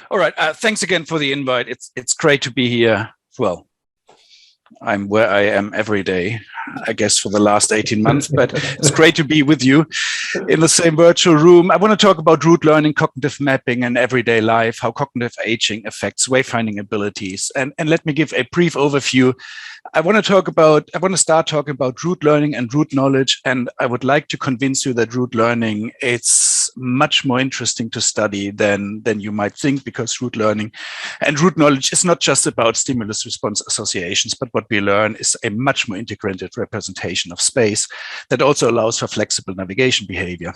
All right, thanks again for the invite. It's great to be here. Well, I'm where I am every day, I guess, for the last 18 months, but it's great to be with you in the same virtual room. I want to talk about route learning, cognitive mapping, and everyday life, how cognitive aging affects wayfinding abilities. And let me give a brief overview. I want to start talking about route learning and route knowledge, and I would like to convince you that route learning is much more interesting to study than you might think, because route learning and route knowledge is not just about stimulus response associations, but what we learn is a much more integrated representation of space that also allows for flexible navigation behavior.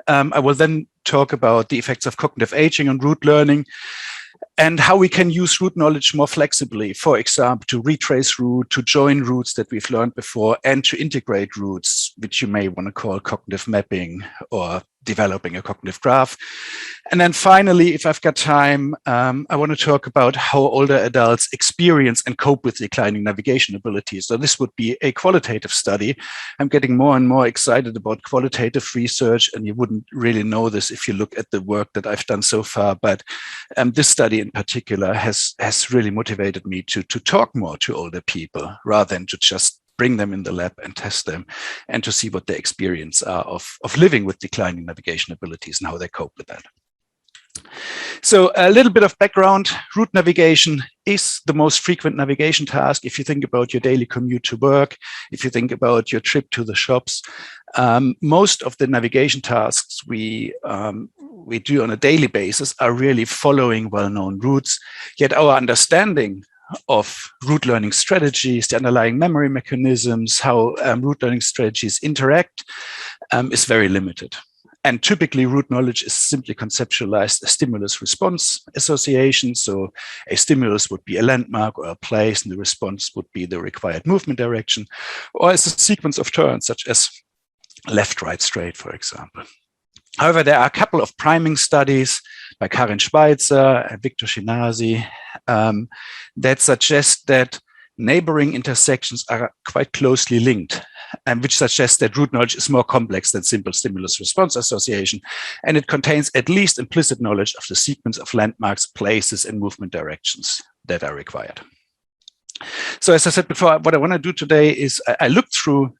I will then talk about the effects of cognitive aging on route learning, and how we can use route knowledge more flexibly, for example, to retrace route, to join routes that we've learned before, and to integrate routes, which you may want to call cognitive mapping or developing a cognitive graph. And then finally, if I've got time, I want to talk about how older adults experience and cope with declining navigation abilities. So this would be a qualitative study. I'm getting more and more excited about qualitative research, and you wouldn't really know this if you look at the work that I've done so far. But this study in particular has really motivated me to talk more to older people rather than to just bring them in the lab and test them, and to see what their experience are of living with declining navigation abilities and how they cope with that. So a little bit of background. Route navigation is the most frequent navigation task. If you think about your daily commute to work, if you think about your trip to the shops, most of the navigation tasks we do on a daily basis are really following well-known routes, yet our understanding of route learning strategies, the underlying memory mechanisms, how route learning strategies interact, is very limited. And typically, route knowledge is simply conceptualized as stimulus response association. So a stimulus would be a landmark or a place, and the response would be the required movement direction, or as a sequence of turns, such as left, right, straight, for example. However, there are a couple of priming studies by Karin Schweitzer and Victor Shinasi that suggest that neighboring intersections are quite closely linked, and which suggests that route knowledge is more complex than simple stimulus response association, and it contains at least implicit knowledge of the sequence of landmarks, places, and movement directions that are required. So as I said before, what I want to do today is I looked through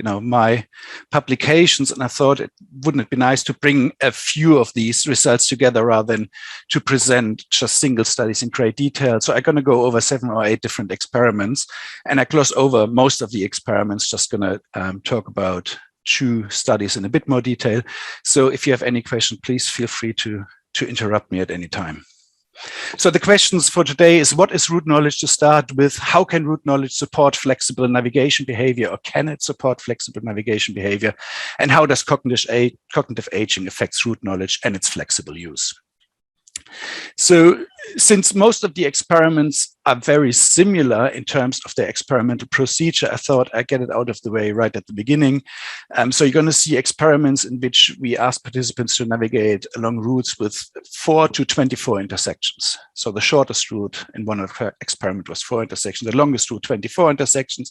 my publications, and I thought, wouldn't it be nice to bring a few of these results together rather than to present just single studies in great detail. So I'm going to go over 7 or 8 different experiments, and I gloss over most of the experiments, just going to talk about 2 studies in a bit more detail. So if you have any questions, please feel free to interrupt me at any time. So the questions for today is, what is route knowledge to start with? How can route knowledge support flexible navigation behavior, or can it support flexible navigation behavior? And how does cognitive aging affects route knowledge and its flexible use? So since most of the experiments are very similar in terms of their experimental procedure, I thought I'd get it out of the way right at the beginning. So you're going to see experiments in which we ask participants to navigate along routes with 4 to 24 intersections. So the shortest route in one experiment was 4 intersections, the longest route 24 intersections.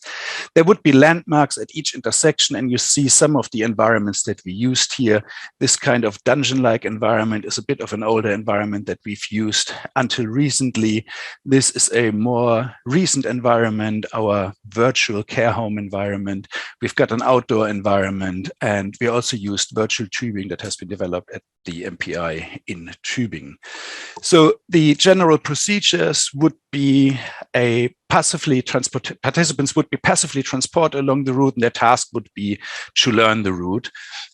There would be landmarks at each intersection, and you see some of the environments that we used here. This kind of dungeon-like environment is a bit of an older environment that we've used until recently. This is a more recent environment, our virtual care home environment. We've got an outdoor environment, and we also used virtual tubing that has been developed at the MPI in Tübingen. So the general procedures would be participants would be passively transported along the route, and their task would be to learn the route.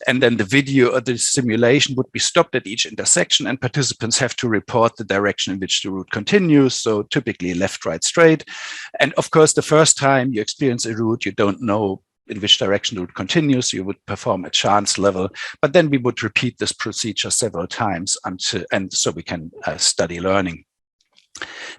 And then the video or the simulation would be stopped at each intersection, and participants have to report the direction in which the route continues. So typically left, right, straight. And of course, the first time you experience a route, you don't know in which direction the route continues. You would perform a chance level, but then we would repeat this procedure several times and so we can study learning.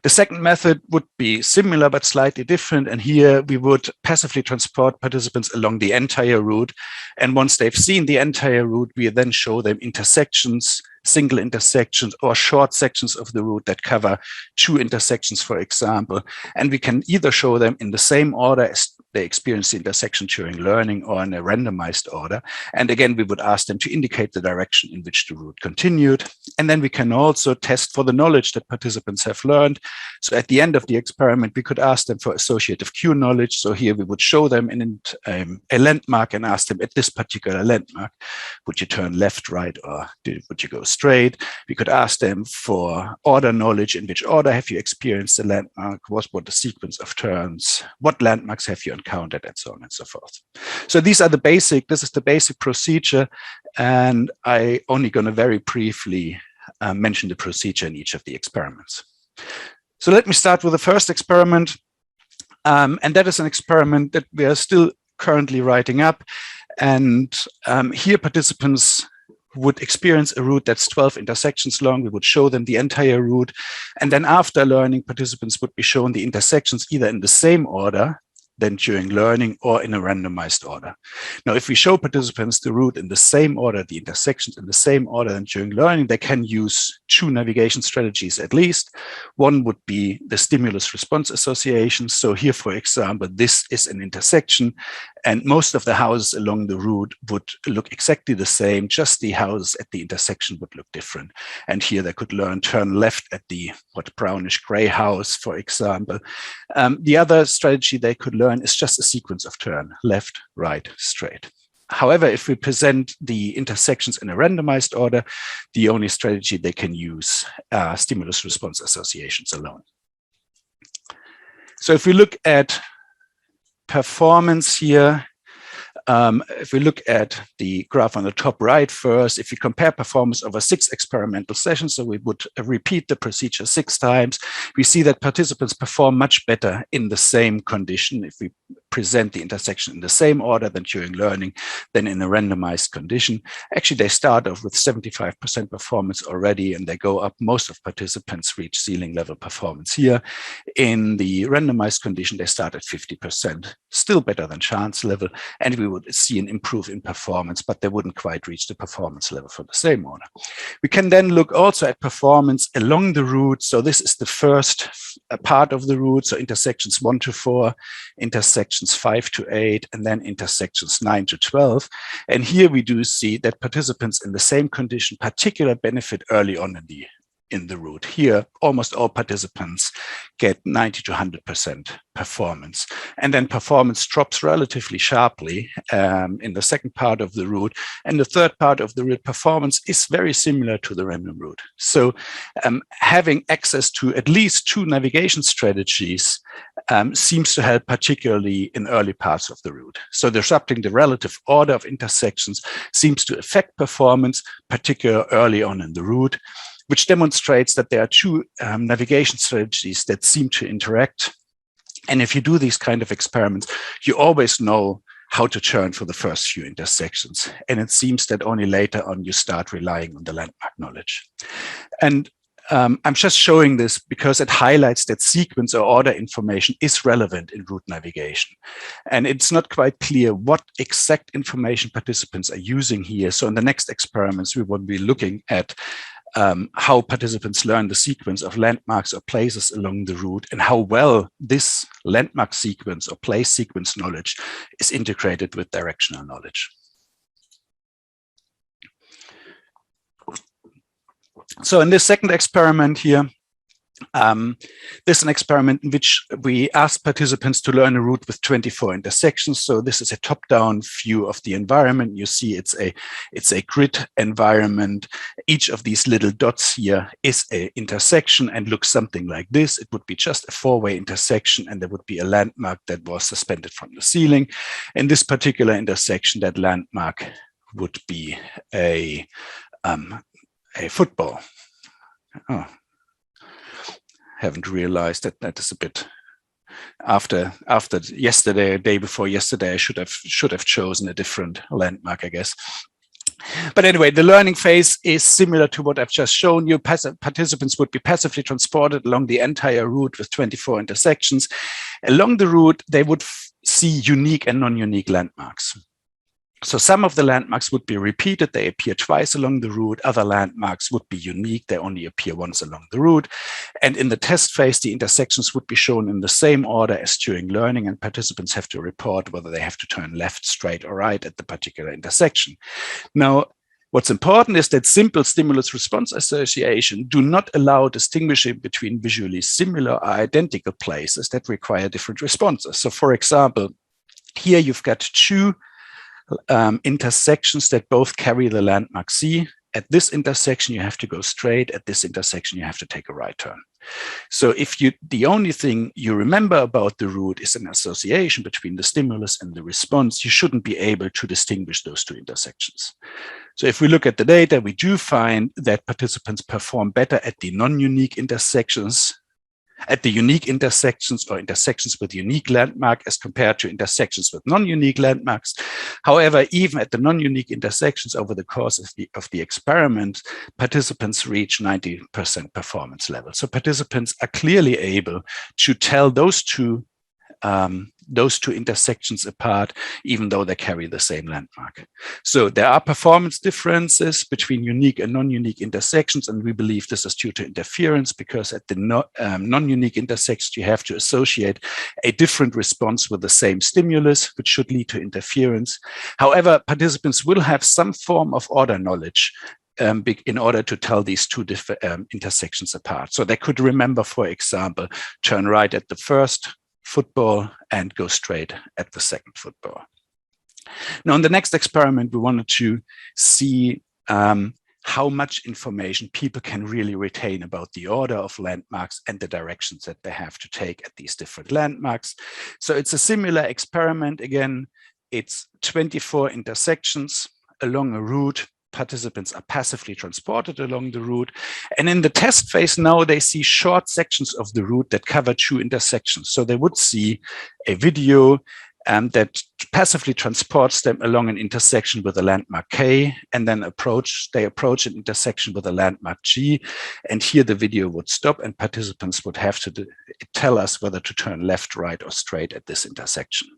The second method would be similar but slightly different, and here we would passively transport participants along the entire route, and once they've seen the entire route, we then show them intersections, single intersections, or short sections of the route that cover 2 intersections, for example, and we can either show them in the same order as they experience the intersection during learning or in a randomized order. And again, we would ask them to indicate the direction in which the route continued. And then we can also test for the knowledge that participants have learned. So at the end of the experiment, we could ask them for associative cue knowledge. So here we would show them a landmark and ask them, at this particular landmark, would you turn left, right, or would you go straight? We could ask them for order knowledge. In which order have you experienced the landmark? What the sequence of turns? What landmarks have you encountered? And so on and so forth. So this is the basic procedure. And I only going to very briefly mention the procedure in each of the experiments. So let me start with the first experiment. And that is an experiment that we are still currently writing up. And here participants would experience a route that's 12 intersections long. We would show them the entire route. And then after learning, participants would be shown the intersections either in the same order than during learning or in a randomized order. Now, if we show participants the route in the same order, the intersections in the same order than during learning, they can use two navigation strategies at least. One would be the stimulus response association. So here, for example, this is an intersection and most of the houses along the route would look exactly the same, just the houses at the intersection would look different. And here they could learn turn left at the brownish gray house, for example. The other strategy they could learn is just a sequence of turn, left, right, straight. However, if we present the intersections in a randomized order, the only strategy they can use are stimulus response associations alone. So if we look at performance here, if we look at the graph on the top right first, if we compare performance over 6 experimental sessions, so we would repeat the procedure 6 times, we see that participants perform much better in the same condition if we present the intersection in the same order than during learning than in a randomized condition. Actually, they start off with 75% performance already, and they go up. Most of participants reach ceiling level performance here. In the randomized condition, they start at 50%, still better than chance level, and we would see an improve in performance, but they wouldn't quite reach the performance level for the same order. We can then look also at performance along the route. So this is the first part of the route, so intersections 1 to 4, intersections 5 to 8, and then intersections 9 to 12. And here we do see that participants in the same condition particular benefit early on in the route. Here, almost all participants get 90 to 100% performance. And then performance drops relatively sharply in the second part of the route. And the third part of the route, performance is very similar to the random route. So having access to at least 2 navigation strategies seems to help, particularly in early parts of the route. So disrupting the relative order of intersections seems to affect performance, particularly early on in the route, which demonstrates that there are 2 navigation strategies that seem to interact. And if you do these kind of experiments, you always know how to turn for the first few intersections. And it seems that only later on you start relying on the landmark knowledge. And I'm just showing this because it highlights that sequence or order information is relevant in route navigation. And it's not quite clear what exact information participants are using here. So in the next experiments, we will be looking at how participants learn the sequence of landmarks or places along the route and how well this landmark sequence or place sequence knowledge is integrated with directional knowledge. So in this second experiment here, this is an experiment in which we ask participants to learn a route with 24 intersections. So this is a top-down view of the environment. You see it's a grid environment. Each of these little dots here is an intersection and looks something like this. It would be just a 4-way intersection, and there would be a landmark that was suspended from the ceiling. In this particular intersection, that landmark would be a football. Oh. Haven't realized that is a bit after yesterday, a day before yesterday, I should have chosen a different landmark, I guess. But anyway, the learning phase is similar to what I've just shown you. Participants would be passively transported along the entire route with 24 intersections. Along the route, they would see unique and non-unique landmarks. So some of the landmarks would be repeated. They appear twice along the route. Other landmarks would be unique. They only appear once along the route. And in the test phase, the intersections would be shown in the same order as during learning, and participants have to report whether they have to turn left, straight, or right at the particular intersection. Now, what's important is that simple stimulus-response association do not allow distinguishing between visually similar or identical places that require different responses. So for example, here you've got two intersections that both carry the landmark C. At this intersection, you have to go straight. At this intersection, you have to take a right turn. So if the only thing you remember about the route is an association between the stimulus and the response, you shouldn't be able to distinguish those two intersections. So if we look at the data, we do find that participants perform better at the non-unique intersections, at the unique intersections or intersections with unique landmark as compared to intersections with non-unique landmarks. However, even at the non-unique intersections over the course of the experiment, participants reach 90% performance level. So participants are clearly able to tell those two intersections apart, even though they carry the same landmark. So there are performance differences between unique and non-unique intersections, and we believe this is due to interference, because at the non-unique intersections, you have to associate a different response with the same stimulus, which should lead to interference. However, participants will have some form of order knowledge in order to tell these two intersections apart. So they could remember, for example, turn right at the first football and go straight at the second football. Now, in the next experiment, we wanted to see how much information people can really retain about the order of landmarks and the directions that they have to take at these different landmarks. So it's a similar experiment. Again, it's 24 intersections along a route. Participants are passively transported along the route. And in the test phase now, they see short sections of the route that cover two intersections. So they would see a video that passively transports them along an intersection with a landmark K, and then they approach an intersection with a landmark G. And here the video would stop, and participants would have to tell us whether to turn left, right, or straight at this intersection.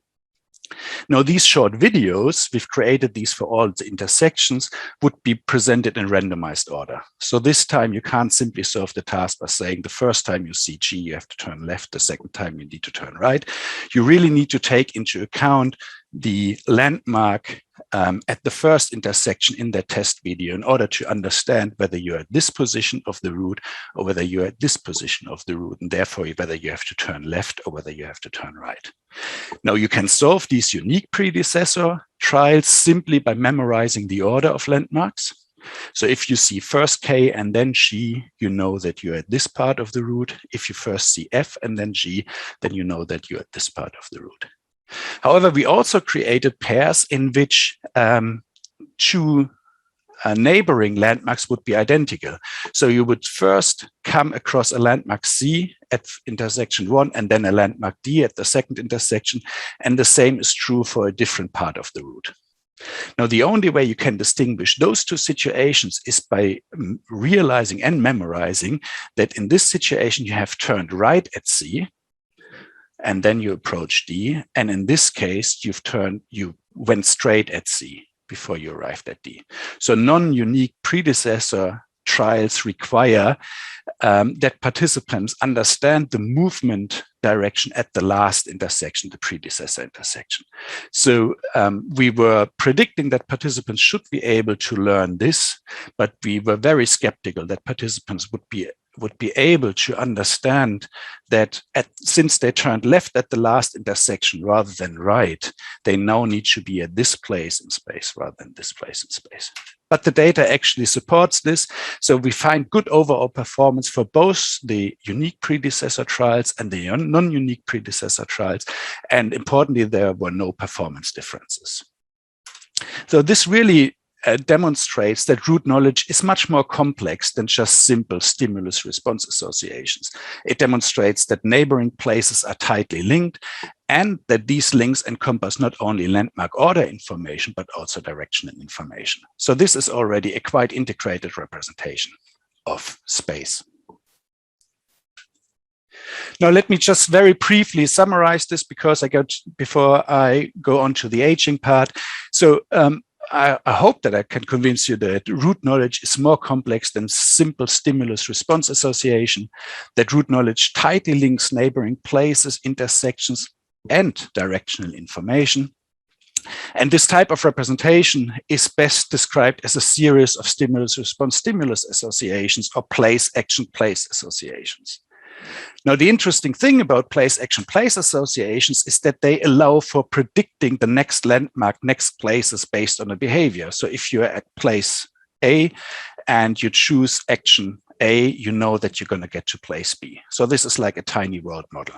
Now, these short videos, we've created these for all the intersections, would be presented in randomized order. So this time you can't simply solve the task by saying the first time you see G, you have to turn left, the second time you need to turn right. You really need to take into account the landmark at the first intersection in that test video in order to understand whether you're at this position of the route or whether you're at this position of the route, and therefore whether you have to turn left or whether you have to turn right. Now, you can solve these unique predecessor trials simply by memorizing the order of landmarks. So if you see first K and then G, you know that you're at this part of the route. If you first see F and then G, then you know that you're at this part of the route. However, we also created pairs in which two neighboring landmarks would be identical. So you would first come across a landmark C at intersection 1 and then a landmark D at the second intersection. And the same is true for a different part of the route. Now, the only way you can distinguish those two situations is by realizing and memorizing that in this situation, you have turned right at C, and then you approach D. And in this case, you went straight at C before you arrived at D. So non-unique predecessor trials require that participants understand the movement direction at the last intersection, the predecessor intersection. So we were predicting that participants should be able to learn this, but we were very skeptical that participants would be able to understand that since they turned left at the last intersection rather than right, they now need to be at this place in space rather than this place in space. But the data actually supports this. So we find good overall performance for both the unique predecessor trials and the non-unique predecessor trials. And importantly, there were no performance differences. So this really demonstrates that route knowledge is much more complex than just simple stimulus-response associations. It demonstrates that neighboring places are tightly linked and that these links encompass not only landmark order information, but also directional information. So this is already a quite integrated representation of space. Now, let me just very briefly summarize this before I go on to the aging part. So I hope that I can convince you that root knowledge is more complex than simple stimulus-response association, that root knowledge tightly links neighboring places, intersections, and directional information. And this type of representation is best described as a series of stimulus-response-stimulus associations or place-action-place associations. Now, the interesting thing about place-action-place associations is that they allow for predicting the next landmark, next places based on a behavior. So if you're at place A and you choose action A, you know that you're going to get to place B. So this is like a tiny world model.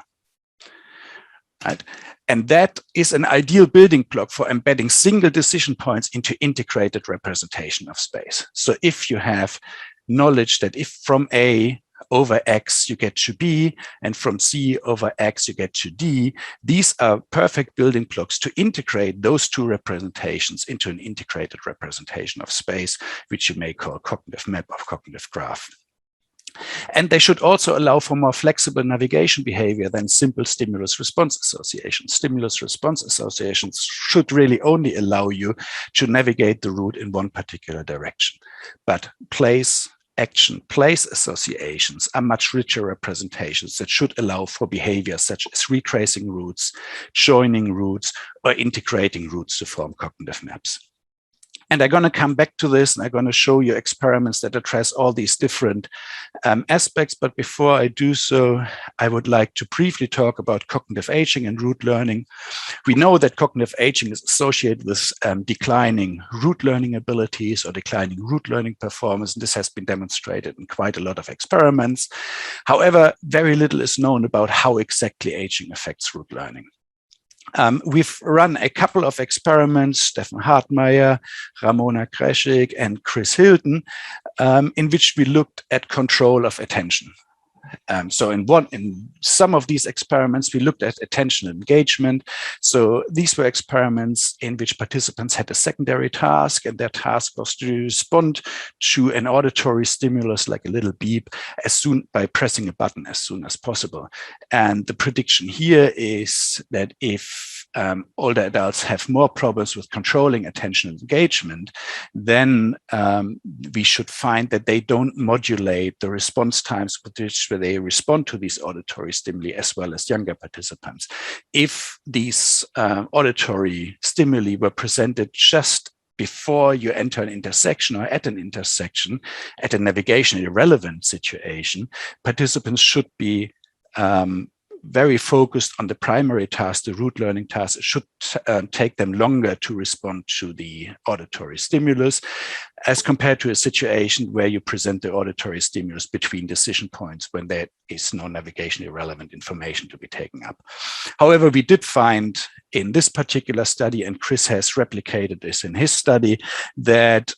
Right? And that is an ideal building block for embedding single decision points into integrated representation of space. So if you have knowledge that if from A over X you get to B, and from C over X you get to D, these are perfect building blocks to integrate those two representations into an integrated representation of space, which you may call cognitive map or cognitive graph. And they should also allow for more flexible navigation behavior than simple stimulus-response associations. Stimulus-response associations should really only allow you to navigate the route in one particular direction. But place, action, place associations are much richer representations that should allow for behavior such as retracing routes, joining routes, or integrating routes to form cognitive maps. And I'm going to come back to this, and I'm going to show you experiments that address all these different aspects. But before I do so, I would like to briefly talk about cognitive aging and route learning. We know that cognitive aging is associated with declining route learning abilities or declining route learning performance. And this has been demonstrated in quite a lot of experiments. However, very little is known about how exactly aging affects route learning. We've run a couple of experiments, Stefan Hartmeier, Ramona Kreshik, and Chris Hilton, in which we looked at control of attention. So in some of these experiments, we looked at attention engagement. So these were experiments in which participants had a secondary task, and their task was to respond to an auditory stimulus like a little beep by pressing a button as soon as possible. And the prediction here is that if older adults have more problems with controlling attention and engagement, then we should find that they don't modulate the response times with which they respond to these auditory stimuli, as well as younger participants. If these auditory stimuli were presented just before you enter an intersection or at an intersection, at a navigation irrelevant situation, participants should be very focused on the primary task, the route learning task. It should take them longer to respond to the auditory stimulus as compared to a situation where you present the auditory stimulus between decision points when there is no navigation irrelevant information to be taken up. However, we did find in this particular study, and Chris has replicated this in his study, that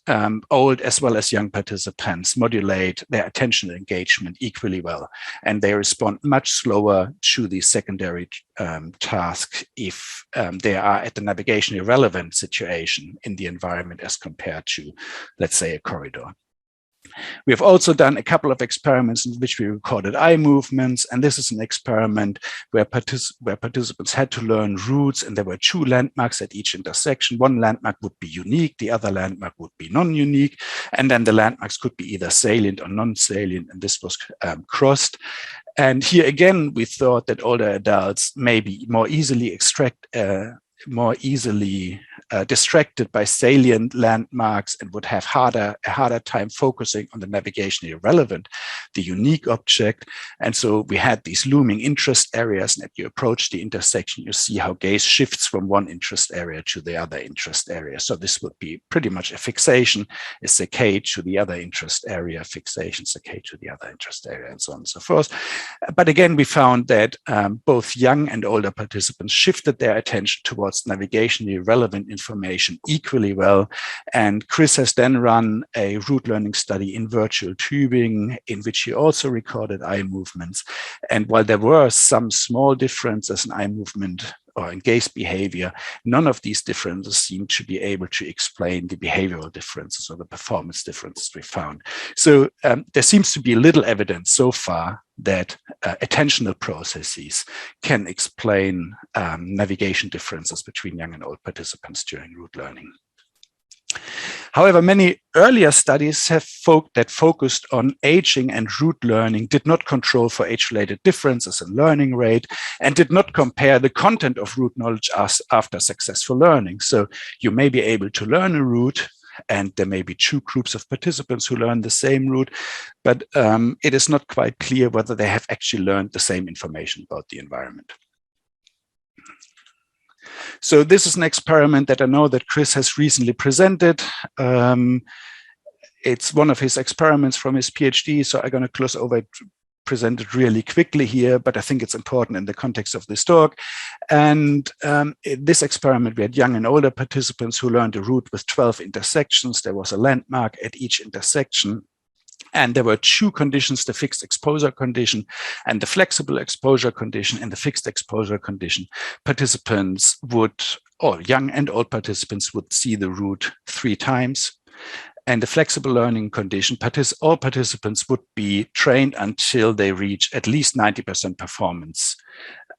old as well as young participants modulate their attention engagement equally well, and they respond much slower to the secondary task if they are at the navigation irrelevant situation in the environment as compared to, let's say, a corridor. We have also done a couple of experiments in which we recorded eye movements, and this is an experiment where participants had to learn routes, and there were two landmarks at each intersection. One landmark would be unique, the other landmark would be non-unique, and then the landmarks could be either salient or non-salient, and this was crossed. And here again, we thought that older adults may be more easily distracted by salient landmarks and would have a harder time focusing on the navigation irrelevant, the unique object. And so we had these looming interest areas, and as you approach the intersection, you see how gaze shifts from one interest area to the other interest area. So this would be pretty much a fixation, a saccade to the other interest area, fixation, saccade to the other interest area, and so on and so forth. But again, we found that both young and older participants shifted their attention towards navigationally relevant information equally well. And Chris has then run a route learning study in virtual tubing, in which he also recorded eye movements. And while there were some small differences in eye movement or in gaze behavior, none of these differences seem to be able to explain the behavioral differences or the performance differences we found. So there seems to be little evidence so far that attentional processes can explain navigation differences between young and old participants during route learning. However, many earlier studies have focused on aging and route learning, did not control for age-related differences in learning rate, and did not compare the content of route knowledge after successful learning. So you may be able to learn a route, and there may be two groups of participants who learn the same route, but it is not quite clear whether they have actually learned the same information about the environment. So this is an experiment that I know that Chris has recently presented. It's one of his experiments from his PhD, so I'm going to close over it, present it really quickly here, but I think it's important in the context of this talk. And in this experiment, we had young and older participants who learned a route with 12 intersections. There was a landmark at each intersection. And there were two conditions, the fixed exposure condition and the flexible exposure condition. In the fixed exposure condition, participants would, or young and old participants would see the route 3 times. And the flexible learning condition, all participants would be trained until they reach at least 90% performance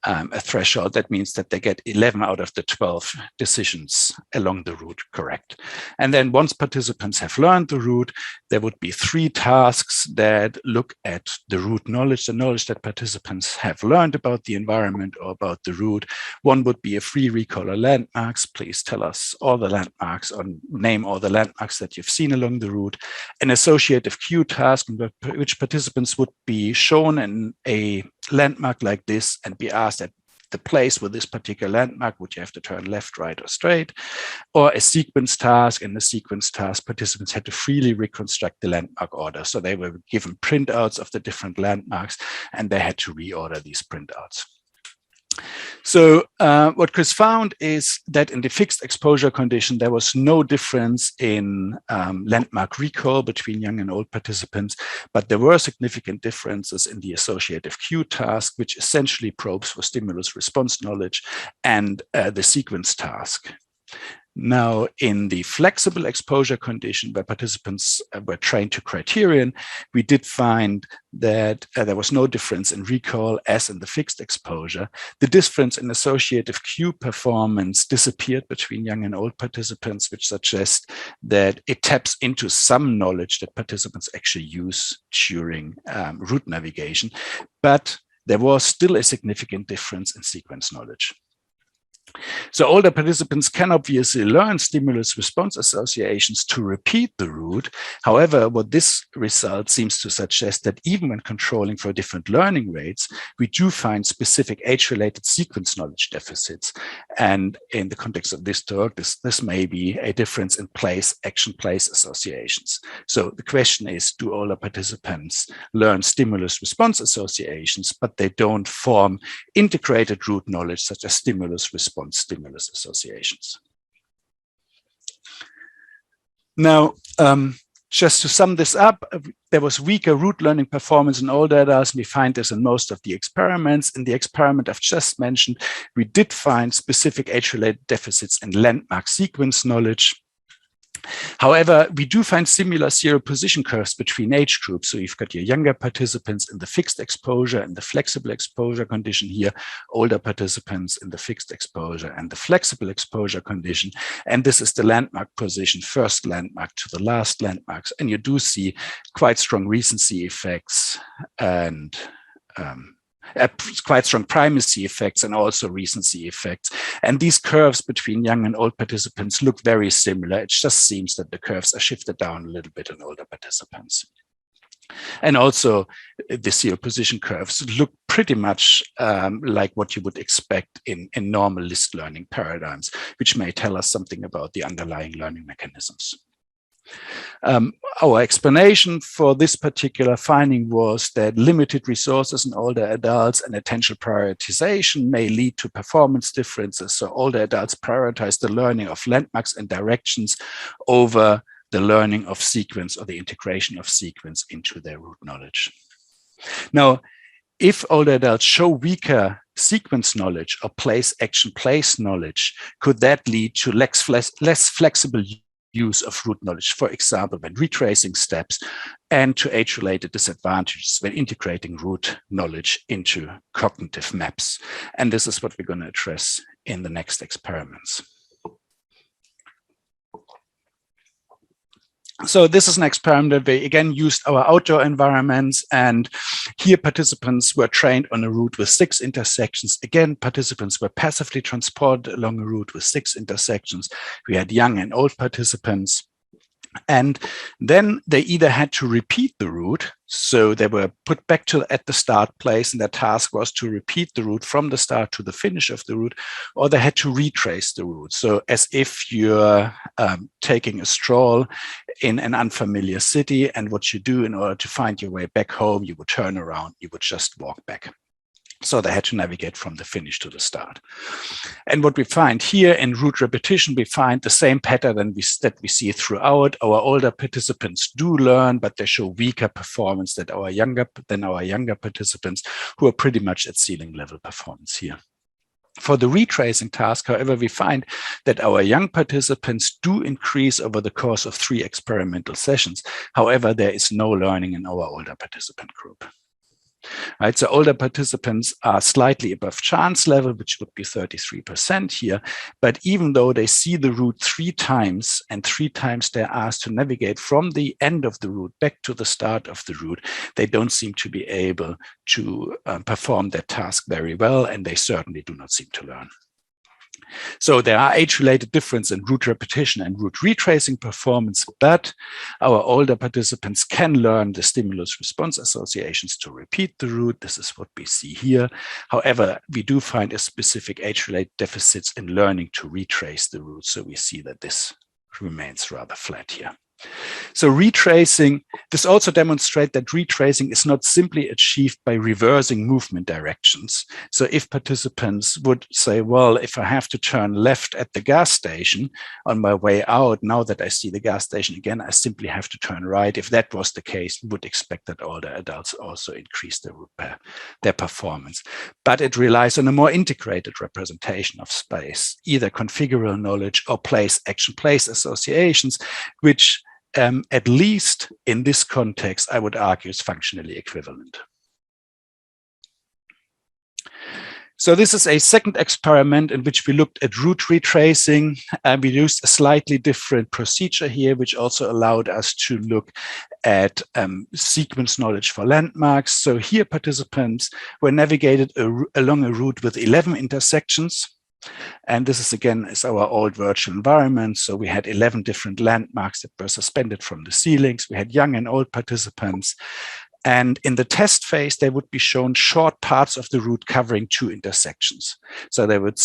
a threshold. That means that they get 11 out of the 12 decisions along the route correct. And then once participants have learned the route, there would be 3 tasks that look at the route knowledge, the knowledge that participants have learned about the environment or about the route. One would be a free recall of landmarks. Please tell us all the landmarks, or name all the landmarks that you've seen along the route. An associative cue task in which participants would be shown in a landmark like this and be asked at the place with this particular landmark, would you have to turn left, right, or straight? Or a sequence task. In the sequence task, participants had to freely reconstruct the landmark order. So they were given printouts of the different landmarks, and they had to reorder these printouts. So what Chris found is that in the fixed exposure condition, there was no difference in landmark recall between young and old participants, but there were significant differences in the associative cue task, which essentially probes for stimulus response knowledge, and the sequence task. Now, in the flexible exposure condition, where participants were trained to criterion, we did find that there was no difference in recall as in the fixed exposure. The difference in associative cue performance disappeared between young and old participants, which suggests that it taps into some knowledge that participants actually use during route navigation. But there was still a significant difference in sequence knowledge. So older participants can obviously learn stimulus response associations to repeat the route. However, what this result seems to suggest that even when controlling for different learning rates, we do find specific age-related sequence knowledge deficits. And in the context of this talk, this may be a difference in action-place associations. So the question is, do older participants learn stimulus response associations, but they don't form integrated route knowledge such as stimulus response stimulus associations? Now, just to sum this up, there was weaker route learning performance in older adults. We find this in most of the experiments. In the experiment I've just mentioned, we did find specific age-related deficits in landmark sequence knowledge. However, we do find similar zero position curves between age groups. So you've got your younger participants in the fixed exposure and the flexible exposure condition here, older participants in the fixed exposure and the flexible exposure condition. And this is the landmark position, first landmark to the last landmarks. And you do see quite strong recency effects and quite strong primacy effects and also recency effects. And these curves between young and old participants look very similar. It just seems that the curves are shifted down a little bit in older participants. And also the zero position curves look pretty much like what you would expect in normal list learning paradigms, which may tell us something about the underlying learning mechanisms. Our explanation for this particular finding was that limited resources in older adults and attention prioritization may lead to performance differences. So older adults prioritize the learning of landmarks and directions over the learning of sequence or the integration of sequence into their route knowledge. Now, if older adults show weaker sequence knowledge or place, action, place knowledge, could that lead to less flexible use of route knowledge, for example, when retracing steps, and to age-related disadvantages when integrating route knowledge into cognitive maps? And this is what we're going to address in the next experiments. So this is an experiment that we again used our outdoor environments, and here participants were trained on a route with 6 intersections. Again, participants were passively transported along a route with 6 intersections. We had young and old participants. And then they either had to repeat the route, so they were put back at the start place, and their task was to repeat the route from the start to the finish of the route, or they had to retrace the route. So as if you're taking a stroll in an unfamiliar city, and what you do in order to find your way back home, you would turn around, you would just walk back. So they had to navigate from the finish to the start. And what we find here in route repetition, we find the same pattern that we see throughout. Our older participants do learn, but they show weaker performance than our younger participants, who are pretty much at ceiling level performance here. For the retracing task, however, we find that our young participants do increase over the course of 3 experimental sessions. However, there is no learning in our older participant group. Right, so older participants are slightly above chance level, which would be 33% here. But even though they see the route 3 times, and 3 times they're asked to navigate from the end of the route back to the start of the route, they don't seem to be able to perform their task very well, and they certainly do not seem to learn. So there are age-related difference in route repetition and route retracing performance, but our older participants can learn the stimulus-response associations to repeat the route. This is what we see here. However, we do find a specific age-related deficits in learning to retrace the route. So we see that this remains rather flat here. So retracing, this also demonstrates that retracing is not simply achieved by reversing movement directions. So if participants would say, well, if I have to turn left at the gas station on my way out, now that I see the gas station again, I simply have to turn right. If that was the case, we would expect that older adults also increase their performance. But it relies on a more integrated representation of space, either configural knowledge or place, action, place associations, which at least in this context, I would argue is functionally equivalent. So this is a second experiment in which we looked at route retracing. We used a slightly different procedure here, which also allowed us to look at sequence knowledge for landmarks. So here participants were navigated along a route with 11 intersections. And this is, again, is our old virtual environment. So we had 11 different landmarks that were suspended from the ceilings. We had young and old participants. And in the test phase, they would be shown short parts of the route covering 2 intersections. So they would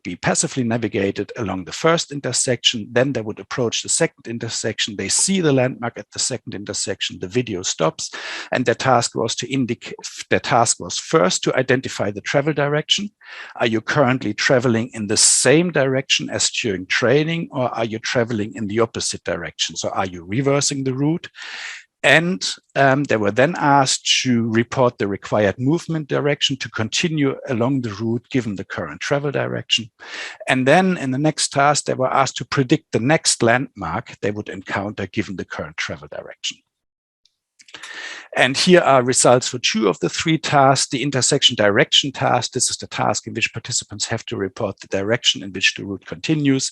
be passively navigated along the first intersection. Then they would approach the second intersection. They see the landmark at the second intersection. The video stops. And their task was first to identify the travel direction. Are you currently traveling in the same direction as during training, or are you traveling in the opposite direction? So are you reversing the route? And they were then asked to report the required movement direction to continue along the route given the current travel direction. And then in the next task, they were asked to predict the next landmark they would encounter given the current travel direction. And here are results for 2 of the 3 tasks. The intersection direction task, this is the task in which participants have to report the direction in which the route continues.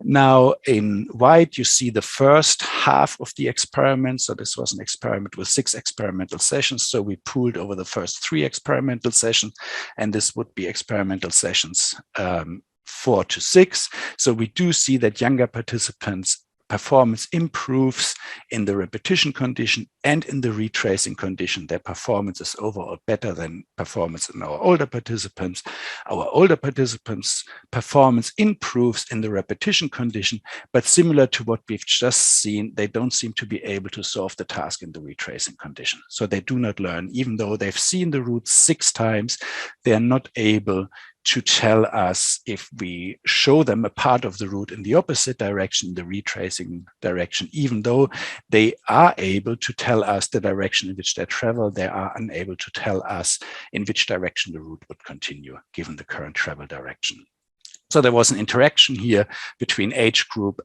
Now in white, you see the first half of the experiment. So this was an experiment with 6 experimental sessions. So we pooled over the first 3 experimental sessions, and this would be experimental sessions 4 to 6. So we do see that younger participants' performance improves in the repetition condition and in the retracing condition. Their performance is overall better than performance in our older participants. Our older participants' performance improves in the repetition condition, but similar to what we've just seen, they don't seem to be able to solve the task in the retracing condition. So they do not learn, even though they've seen the route 6 times, they are not able to tell us if we show them a part of the route in the opposite direction, the retracing direction. Even though they are able to tell us the direction in which they travel, they are unable to tell us in which direction the route would continue given the current travel direction. So there was an interaction here between age group,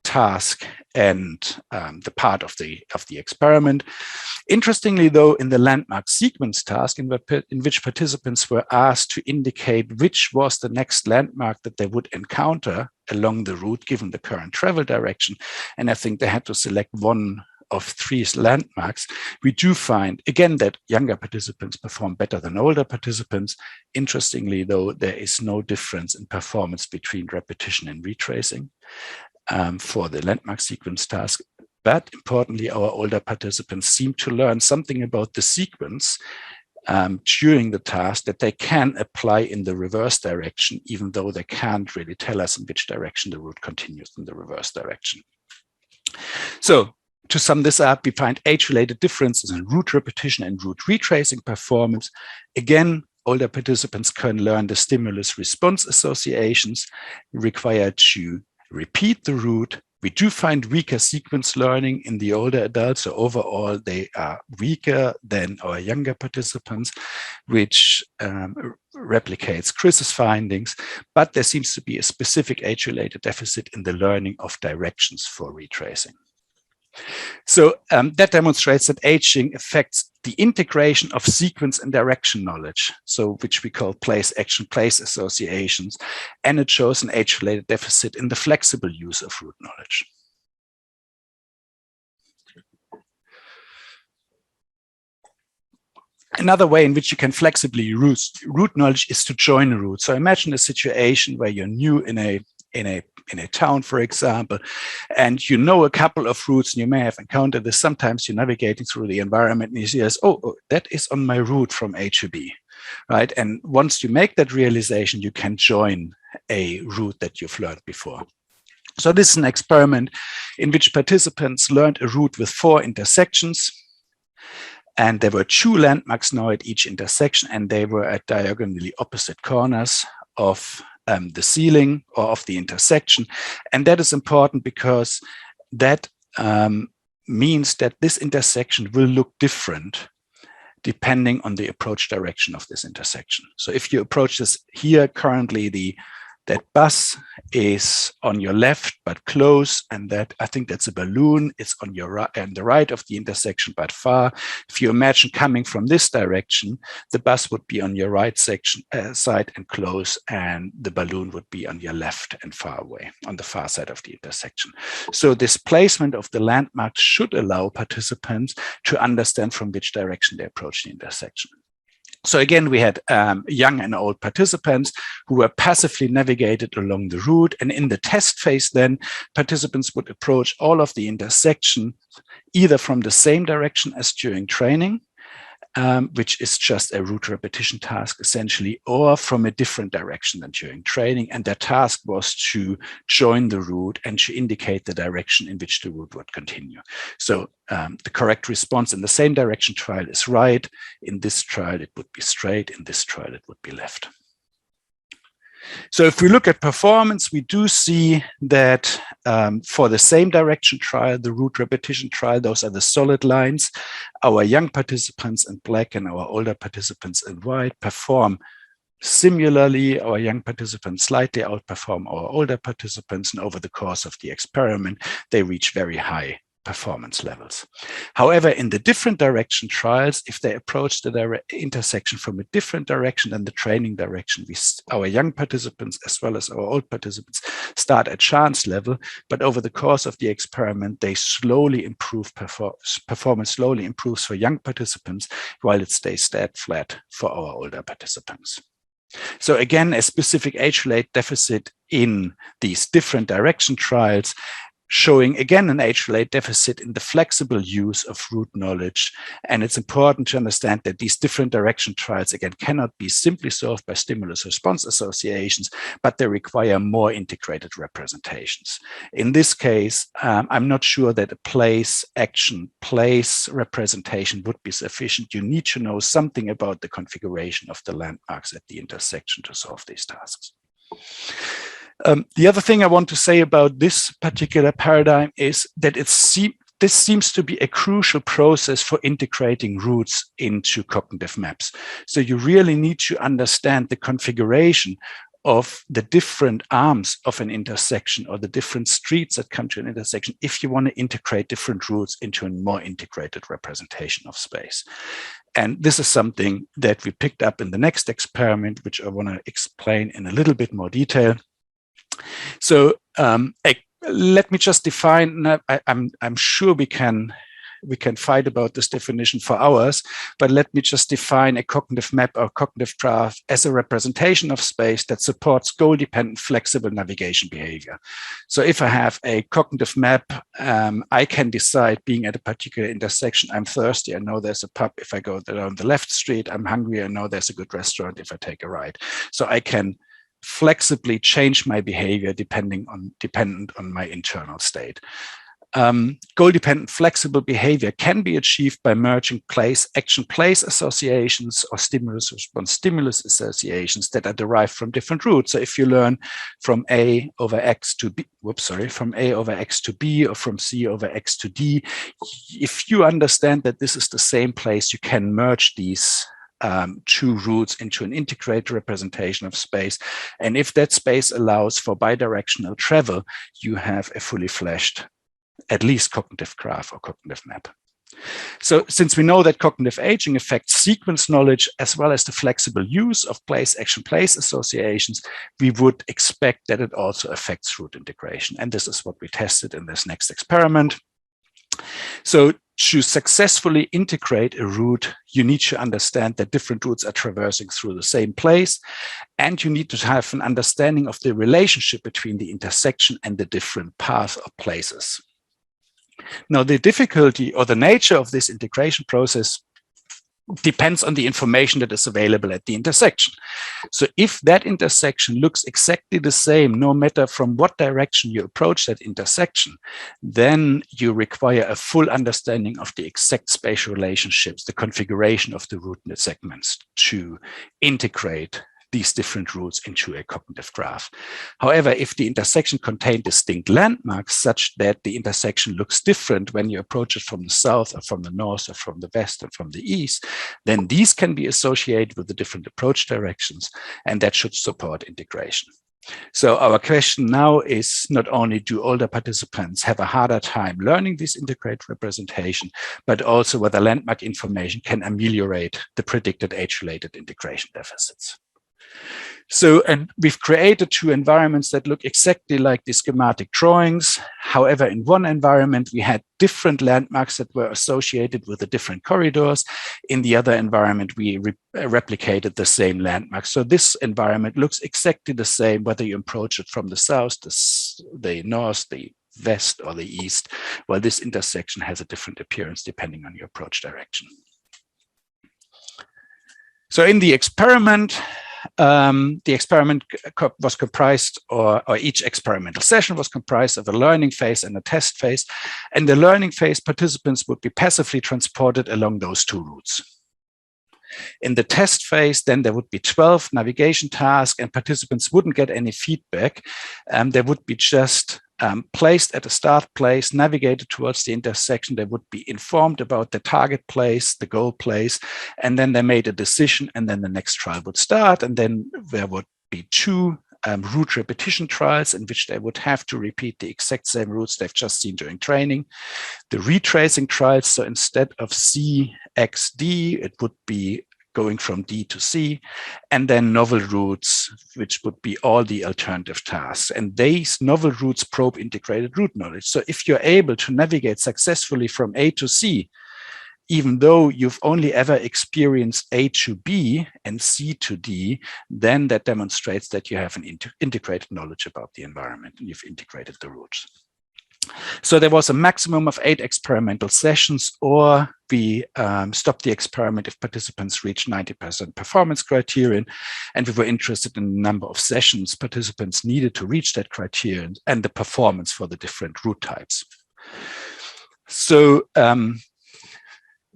task, and the part of the experiment. Interestingly, though, in the landmark sequence task, in which participants were asked to indicate which was the next landmark that they would encounter along the route given the current travel direction, and I think they had to select one of 3 landmarks, we do find, again, that younger participants perform better than older participants. Interestingly, though, there is no difference in performance between repetition and retracing for the landmark sequence task. But importantly, our older participants seem to learn something about the sequence during the task that they can apply in the reverse direction, even though they can't really tell us in which direction the route continues in the reverse direction. So, to sum this up, we find age-related differences in route repetition and route retracing performance. Again, older participants can learn the stimulus-response associations required to repeat the route. We do find weaker sequence learning in the older adults, so overall they are weaker than our younger participants, which replicates Chris's findings, but there seems to be a specific age-related deficit in the learning of directions for retracing. So that demonstrates that aging affects the integration of sequence and direction knowledge, so which we call place, action, place associations, and it shows an age-related deficit in the flexible use of route knowledge. Another way in which you can flexibly use route knowledge is to join a route. So imagine a situation where you're new in a town, for example, and you know a couple of routes, and you may have encountered this. Sometimes you're navigating through the environment and you see, oh, that is on my route from A to B, right? And once you make that realization, you can join a route that you've learned before. So this is an experiment in which participants learned a route with 4 intersections. And there were 2 landmarks now at each intersection, and they were at diagonally opposite corners of the ceiling or of the intersection. And that is important because that means that this intersection will look different depending on the approach direction of this intersection. So if you approach this here, currently that bus is on your left but close, and that I think that's a balloon. It's on your right and the right of the intersection but far. If you imagine coming from this direction, the bus would be on your right side and close, and the balloon would be on your left and far away on the far side of the intersection. So this placement of the landmarks should allow participants to understand from which direction they approach the intersection. So again, we had young and old participants who were passively navigated along the route. And in the test phase, then participants would approach all of the intersections either from the same direction as during training, which is just a route repetition task essentially, or from a different direction than during training. And their task was to join the route and to indicate the direction in which the route would continue. So the correct response in the same direction trial is right. In this trial, it would be straight. In this trial, it would be left. So if we look at performance, we do see that for the same direction trial, the route repetition trial, those are the solid lines. Our young participants in black and our older participants in white perform similarly. Our young participants slightly outperform our older participants, and over the course of the experiment, they reach very high performance levels. However, in the different direction trials, if they approach the intersection from a different direction than the training direction, our young participants as well as our old participants start at chance level, but over the course of the experiment, they slowly improve, performance slowly improves for young participants, while it stays dead flat for our older participants. So again, a specific age-related deficit in these different direction trials. showing again an age-related deficit in the flexible use of route knowledge. And it's important to understand that these different direction trials, again, cannot be simply solved by stimulus-response associations, but they require more integrated representations. In this case, I'm not sure that a place, action, place representation would be sufficient. You need to know something about the configuration of the landmarks at the intersection to solve these tasks. The other thing I want to say about this particular paradigm is that this seems to be a crucial process for integrating routes into cognitive maps. So you really need to understand the configuration of the different arms of an intersection or the different streets that come to an intersection if you want to integrate different routes into a more integrated representation of space. And this is something that we picked up in the next experiment, which I want to explain in a little bit more detail. So let me just define. I'm sure we can fight about this definition for hours, but let me just define a cognitive map or cognitive graph as a representation of space that supports goal-dependent flexible navigation behavior. So if I have a cognitive map, I can decide, being at a particular intersection, I'm thirsty, I know there's a pub. If I go down the left street, I'm hungry, I know there's a good restaurant if I take a right. So I can flexibly change my behavior dependent on my internal state. Goal-dependent flexible behavior can be achieved by merging place, action, place associations or stimulus response stimulus associations that are derived from different routes. So if you learn from A over X to B, from A over X to B or from C over X to D, if you understand that this is the same place, you can merge these two routes into an integrated representation of space. And if that space allows for bidirectional travel, you have a fully fleshed, at least cognitive graph or cognitive map. So since we know that cognitive aging affects sequence knowledge as well as the flexible use of place, action, place associations, we would expect that it also affects route integration. And this is what we tested in this next experiment. So to successfully integrate a route, you need to understand that different routes are traversing through the same place, and you need to have an understanding of the relationship between the intersection and the different paths or places. Now, the difficulty or the nature of this integration process depends on the information that is available at the intersection. So if that intersection looks exactly the same, no matter from what direction you approach that intersection, then you require a full understanding of the exact spatial relationships, the configuration of the route segments to integrate these different routes into a cognitive graph. However, if the intersection contains distinct landmarks such that the intersection looks different when you approach it from the south or from the north or from the west or from the east, then these can be associated with the different approach directions, and that should support integration. So our question now is not only do older participants have a harder time learning this integrated representation, but also whether landmark information can ameliorate the predicted age-related integration deficits. So, and we've created two environments that look exactly like the schematic drawings. However, in one environment, we had different landmarks that were associated with the different corridors. In the other environment, we replicated the same landmarks. So this environment looks exactly the same, whether you approach it from the south, the north, the west, or the east, while this intersection has a different appearance depending on your approach direction. So in the experiment was comprised, or each experimental session was comprised of a learning phase and a test phase. And the learning phase, participants would be passively transported along those two routes. In the test phase, then there would be 12 navigation tasks, and participants wouldn't get any feedback. They would be just placed at a start place, navigated towards the intersection. They would be informed about the target place, the goal place, and then they made a decision, and then the next trial would start. And then there would be two route repetition trials in which they would have to repeat the exact same routes they've just seen during training. The retracing trials, so instead of C, X, D, it would be going from D to C, and then novel routes, which would be all the alternative tasks. And these novel routes probe integrated route knowledge. So if you're able to navigate successfully from A to C, even though you've only ever experienced A to B and C to D, then that demonstrates that you have an integrated knowledge about the environment and you've integrated the routes. So there was a maximum of 8 experimental sessions, or we stopped the experiment if participants reached 90% performance criterion, and we were interested in the number of sessions participants needed to reach that criterion and the performance for the different route types. So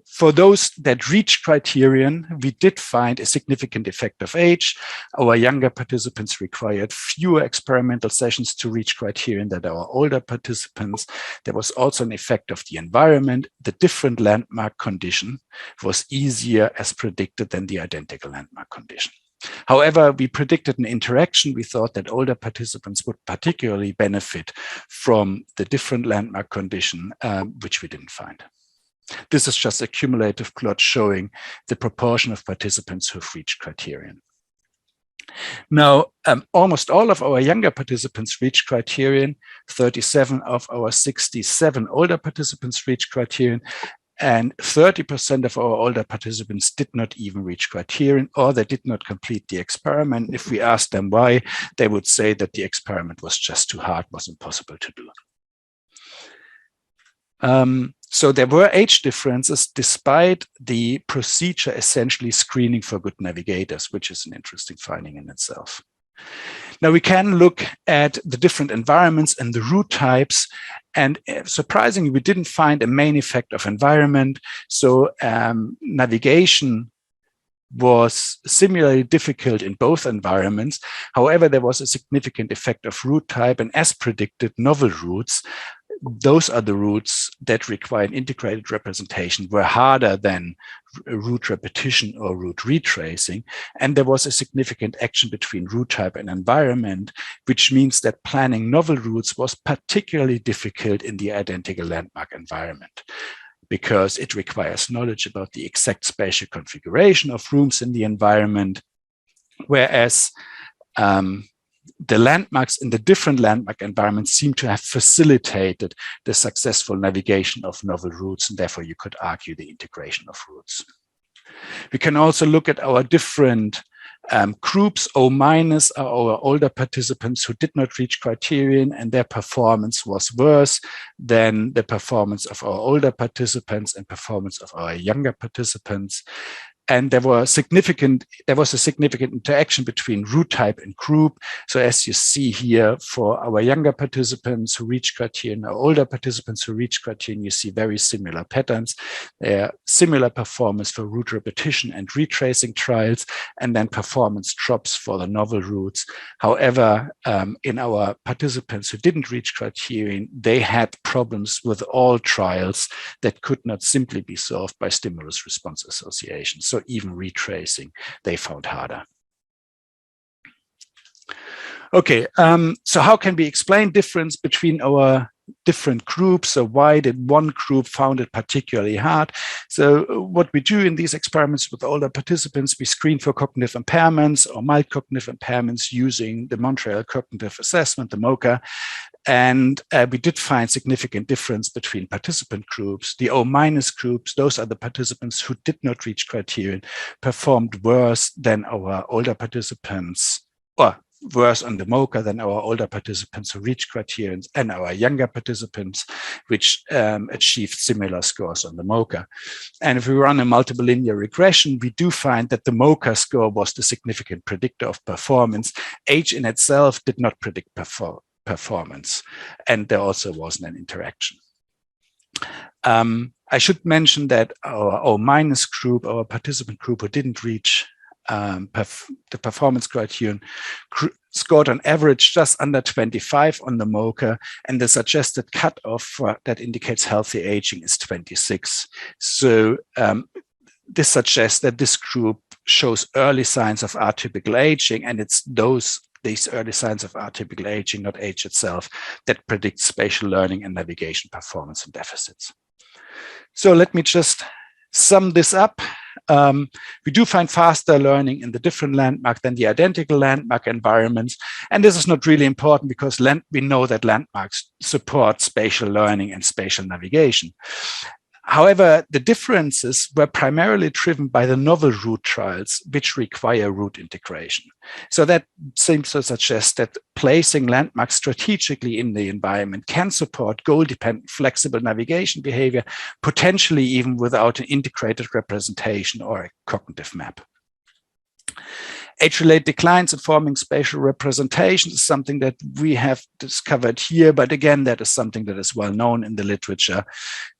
for those that reached criterion, we did find a significant effect of age. Our younger participants required fewer experimental sessions to reach criterion than our older participants. There was also an effect of the environment. The different landmark condition was easier as predicted than the identical landmark condition. However, we predicted an interaction. We thought that older participants would particularly benefit from the different landmark condition, which we didn't find. This is just a cumulative plot showing the proportion of participants who've reached criterion. Now, almost all of our younger participants reached criterion. 37 of our 67 older participants reached criterion, and 30% of our older participants did not even reach criterion, or they did not complete the experiment. If we asked them why, they would say that the experiment was just too hard, was impossible to do. So there were age differences despite the procedure essentially screening for good navigators, which is an interesting finding in itself. Now we can look at the different environments and the route types, and surprisingly, we didn't find a main effect of environment. So navigation was similarly difficult in both environments. However, there was a significant effect of route type, and as predicted, novel routes, those are the routes that require an integrated representation, were harder than route repetition or route retracing. And there was a significant action between route type and environment, which means that planning novel routes was particularly difficult in the identical landmark environment, because it requires knowledge about the exact spatial configuration of rooms in the environment, whereas the landmarks in the different landmark environments seem to have facilitated the successful navigation of novel routes, and therefore you could argue the integration of routes. We can also look at our different groups. O- are our older participants who did not reach criterion, and their performance was worse than the performance of our older participants and performance of our younger participants. And there was a significant interaction between route type and group. So as you see here, for our younger participants who reach criterion, our older participants who reach criterion, you see very similar patterns. There are similar performance for route repetition and retracing trials, and then performance drops for the novel routes. However, in our participants who didn't reach criterion, they had problems with all trials that could not simply be solved by stimulus response association. So even retracing, they found harder. Okay, so how can we explain difference between our different groups? So why did one group found it particularly hard? So what we do in these experiments with older participants, we screen for cognitive impairments or mild cognitive impairments using the Montreal Cognitive Assessment, the MoCA. And we did find significant difference between participant groups. The O- groups, those are the participants who did not reach criterion, performed worse than our older participants, or worse on the MoCA than our older participants who reached criterion, and our younger participants, which achieved similar scores on the MoCA. And if we run a multiple linear regression, we do find that the MoCA score was the significant predictor of performance. Age in itself did not predict performance, and there also wasn't an interaction. I should mention that our O- group, our participant group who didn't reach the performance criterion, scored on average just under 25 on the MoCA, and the suggested cutoff that indicates healthy aging is 26. So this suggests that this group shows early signs of atypical aging, and it's these early signs of atypical aging, not age itself, that predict spatial learning and navigation performance and deficits. So let me just sum this up. We do find faster learning in the different landmark than the identical landmark environments. And this is not really important because we know that landmarks support spatial learning and spatial navigation. However, the differences were primarily driven by the novel route trials, which require route integration. So that seems to suggest that placing landmarks strategically in the environment can support goal-dependent flexible navigation behavior, potentially even without an integrated representation or a cognitive map. Age-related declines in forming spatial representations is something that we have discovered here, but again, that is something that is well known in the literature.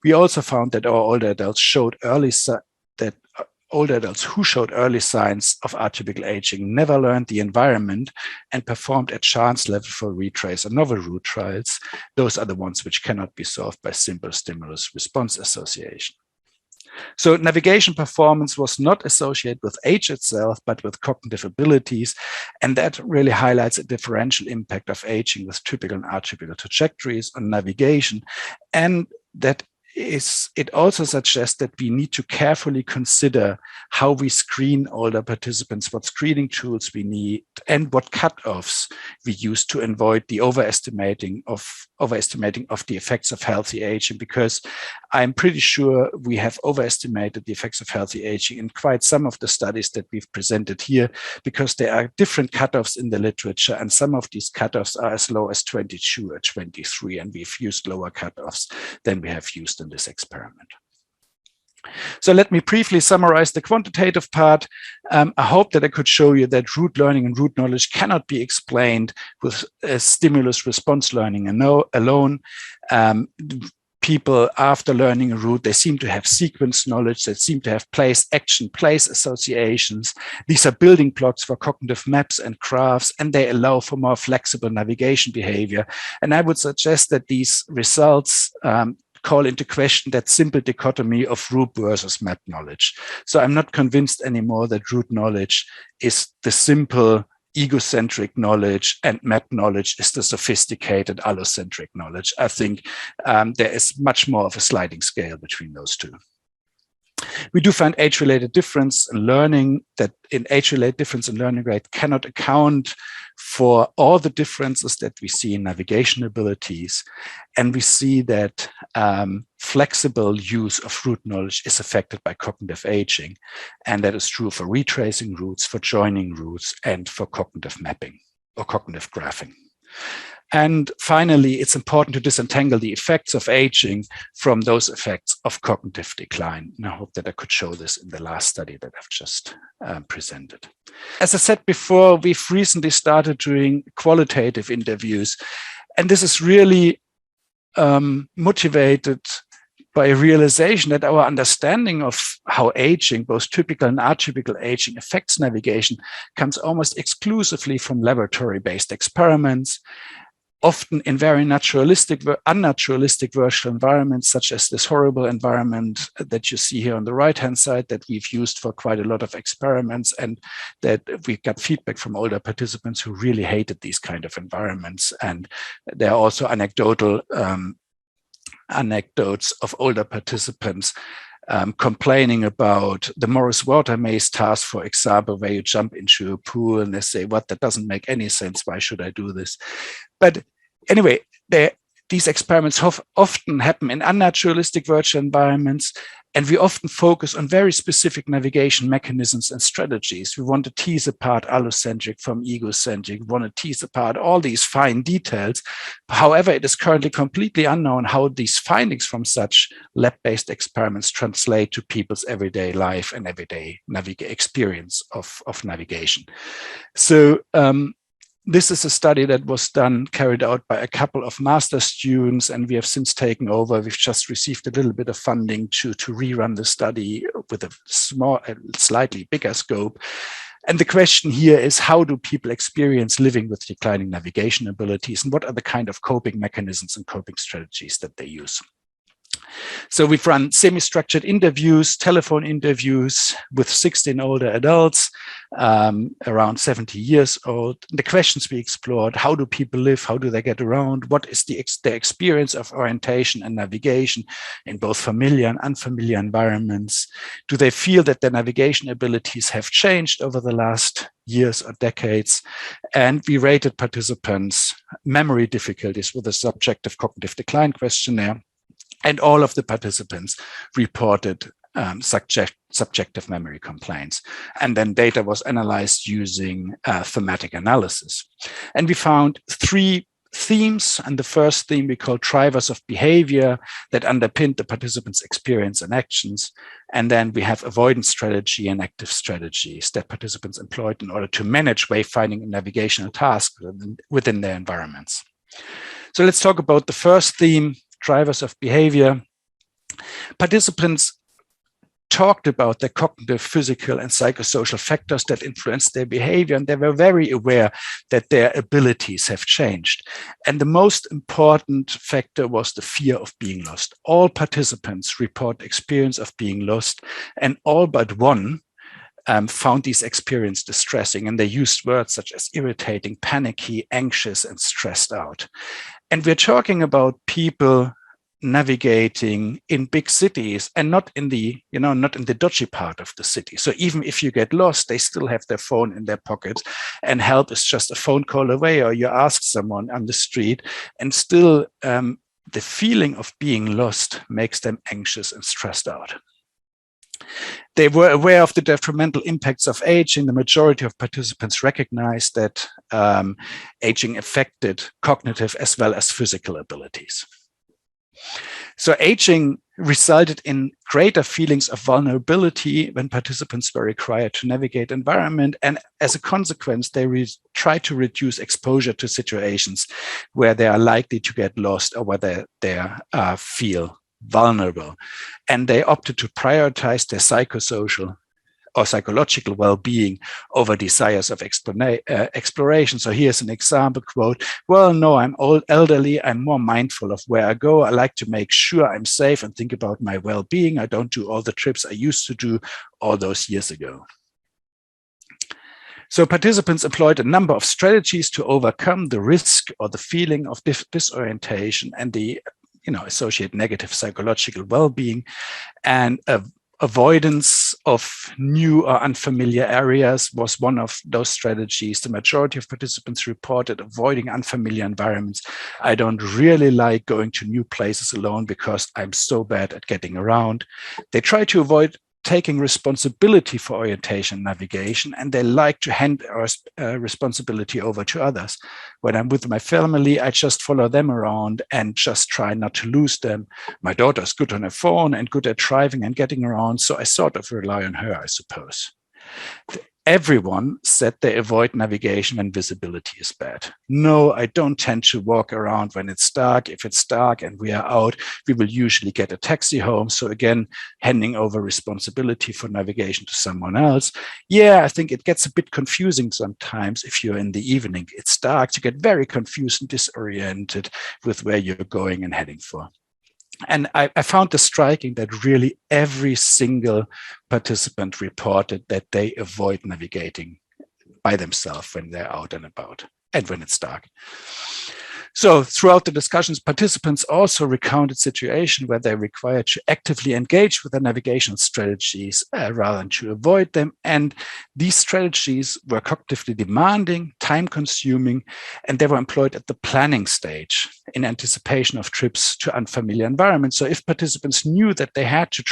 We also found that older adults who showed early signs of atypical aging never learned the environment and performed at chance level for retrace and novel route trials. Those are the ones which cannot be solved by simple stimulus response association. So navigation performance was not associated with age itself, but with cognitive abilities. And that really highlights a differential impact of aging with typical and atypical trajectories on navigation. And it also suggests that we need to carefully consider how we screen older participants, what screening tools we need, and what cutoffs we use to avoid the overestimating of the effects of healthy aging, because I'm pretty sure we have overestimated the effects of healthy aging in quite some of the studies that we've presented here, because there are different cutoffs in the literature, and some of these cutoffs are as low as 22 or 23, and we've used lower cutoffs than we have used in this experiment. So let me briefly summarize the quantitative part. I hope that I could show you that route learning and route knowledge cannot be explained with stimulus response learning alone. People, after learning a route, they seem to have sequence knowledge, they seem to have place associations. These are building blocks for cognitive maps and graphs, and they allow for more flexible navigation behavior. And I would suggest that these results call into question that simple dichotomy of route versus map knowledge. So I'm not convinced anymore that route knowledge is the simple egocentric knowledge and map knowledge is the sophisticated allocentric knowledge. I think there is much more of a sliding scale between those two. We do find age-related difference in learning, that in age-related difference in learning rate cannot account for all the differences that we see in navigation abilities. And we see that flexible use of route knowledge is affected by cognitive aging. And that is true for retracing routes, for joining routes, and for cognitive mapping or cognitive graphing. And finally, it's important to disentangle the effects of aging from those effects of cognitive decline. And I hope that I could show this in the last study that I've just presented. As I said before, we've recently started doing qualitative interviews. And this is really motivated by a realization that our understanding of how aging, both typical and atypical aging, affects navigation comes almost exclusively from laboratory-based experiments, often in very unnaturalistic virtual environments, such as this horrible environment that you see here on the right-hand side that we've used for quite a lot of experiments, and that we got feedback from older participants who really hated these kind of environments. And there are also anecdotes of older participants complaining about the Morris Water Maze task, for example, where you jump into a pool and they say, "What? That doesn't make any sense. Why should I do this?" But anyway, these experiments often happen in unnaturalistic virtual environments, and we often focus on very specific navigation mechanisms and strategies. We want to tease apart allocentric from egocentric. We want to tease apart all these fine details. However, it is currently completely unknown how these findings from such lab-based experiments translate to people's everyday life and everyday experience of navigation. So this is a study that was carried out by a couple of master students, and we have since taken over. We've just received a little bit of funding to rerun the study with a slightly bigger scope. And the question here is, how do people experience living with declining navigation abilities, and what are the kind of coping mechanisms and coping strategies that they use? So we've run semi-structured interviews, telephone interviews with 16 older adults, around 70 years old. The questions we explored: how do people live? How do they get around? What is their experience of orientation and navigation in both familiar and unfamiliar environments? Do they feel that their navigation abilities have changed over the last years or decades? And we rated participants' memory difficulties with a subjective cognitive decline questionnaire. And all of the participants reported subjective memory complaints. And then data was analyzed using thematic analysis. And we found 3 themes. And the first theme we call drivers of behavior that underpinned the participants' experience and actions. And then we have avoidance strategy and active strategies that participants employed in order to manage wayfinding and navigational tasks within their environments. So let's talk about the first theme, drivers of behavior. Participants talked about the cognitive, physical, and psychosocial factors that influence their behavior, and they were very aware that their abilities have changed. And the most important factor was the fear of being lost. All participants report experience of being lost, and all but one found these experiences distressing, and they used words such as irritating, panicky, anxious, and stressed out. And we're talking about people navigating in big cities and not in the, not in the dodgy part of the city. So even if you get lost, they still have their phone in their pocket, and help is just a phone call away, or you ask someone on the street, and still the feeling of being lost makes them anxious and stressed out. They were aware of the detrimental impacts of aging. The majority of participants recognized that aging affected cognitive as well as physical abilities. So aging resulted in greater feelings of vulnerability when participants were required to navigate environment. And as a consequence, they try to reduce exposure to situations where they are likely to get lost or where they feel vulnerable. And they opted to prioritize their psychosocial or psychological well-being over desires of exploration. So here's an example quote: well, no, I'm old, elderly, I'm more mindful of where I go. I like to make sure I'm safe and think about my well-being. I don't do all the trips I used to do all those years ago. So participants employed a number of strategies to overcome the risk or the feeling of disorientation and the associate negative psychological well-being, and avoidance of new or unfamiliar areas was one of those strategies. The majority of participants reported avoiding unfamiliar environments. I don't really like going to new places alone because I'm so bad at getting around. They try to avoid taking responsibility for orientation and navigation, and they like to hand responsibility over to others. When I'm with my family, I just follow them around and just try not to lose them. My daughter's good on her phone and good at driving and getting around, so I sort of rely on her, I suppose. Everyone said they avoid navigation when visibility is bad. No, I don't tend to walk around when it's dark. If it's dark and we are out, we will usually get a taxi home. So again, handing over responsibility for navigation to someone else. Yeah, I think it gets a bit confusing sometimes if you're in the evening. It's dark, you get very confused and disoriented with where you're going and heading for. And I found it striking that really every single participant reported that they avoid navigating by themselves when they're out and about and when it's dark. So throughout the discussions, participants also recounted situations where they're required to actively engage with the navigation strategies rather than to avoid them. And these strategies were cognitively demanding, time-consuming, and they were employed at the planning stage in anticipation of trips to unfamiliar environments. So if participants knew that they had to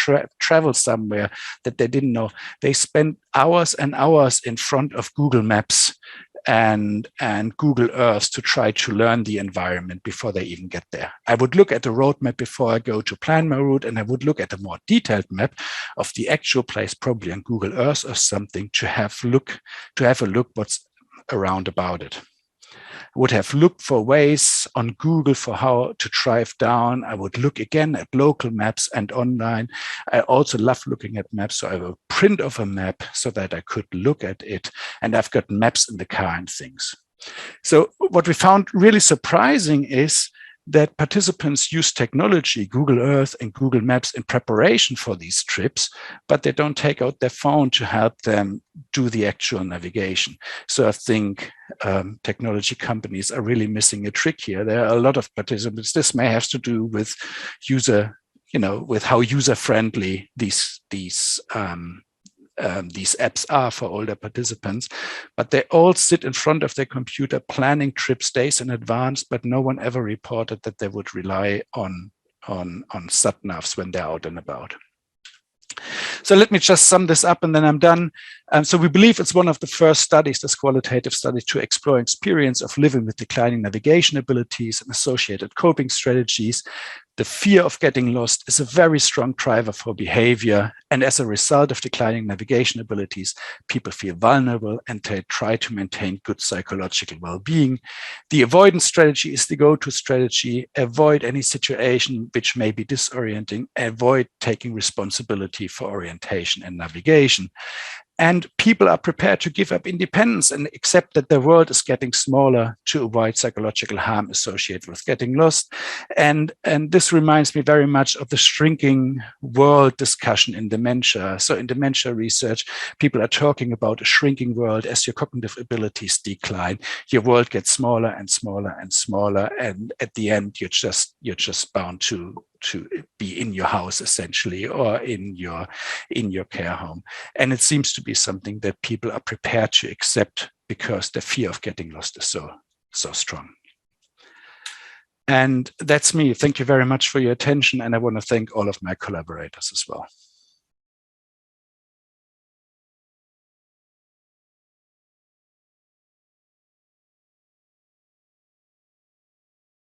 travel somewhere that they didn't know, they spent hours and hours in front of Google Maps and Google Earth to try to learn the environment before they even get there. I would look at the roadmap before I go to plan my route, and I would look at a more detailed map of the actual place, probably on Google Earth or something, to have a look what's around about it. I would have looked for ways on Google for how to drive down. I would look again at local maps and online. I also love looking at maps, so I will print off a map so that I could look at it. And I've got maps in the car and things. So what we found really surprising is that participants use technology, Google Earth and Google Maps, in preparation for these trips, but they don't take out their phone to help them do the actual navigation. So I think technology companies are really missing a trick here. There are a lot of participants. This may have to do with with how user-friendly these apps are for older participants, but they all sit in front of their computer planning trips days in advance, but no one ever reported that they would rely on sat-navs when they're out and about. So let me just sum this up and then I'm done. So we believe it's one of the first studies, this qualitative study, to explore experience of living with declining navigation abilities and associated coping strategies. The fear of getting lost is a very strong driver for behavior. And as a result of declining navigation abilities, people feel vulnerable and they try to maintain good psychological well-being. The avoidance strategy is the go-to strategy. Avoid any situation which may be disorienting. Avoid taking responsibility for orientation and navigation. And people are prepared to give up independence and accept that the world is getting smaller to avoid psychological harm associated with getting lost. And this reminds me very much of the shrinking world discussion in dementia. So in dementia research, people are talking about a shrinking world. As your cognitive abilities decline, your world gets smaller and smaller and smaller. And at the end, you're just bound to be in your house essentially, or in your care home. And it seems to be something that people are prepared to accept because the fear of getting lost is so strong. And that's me. Thank you very much for your attention. And I want to thank all of my collaborators as well.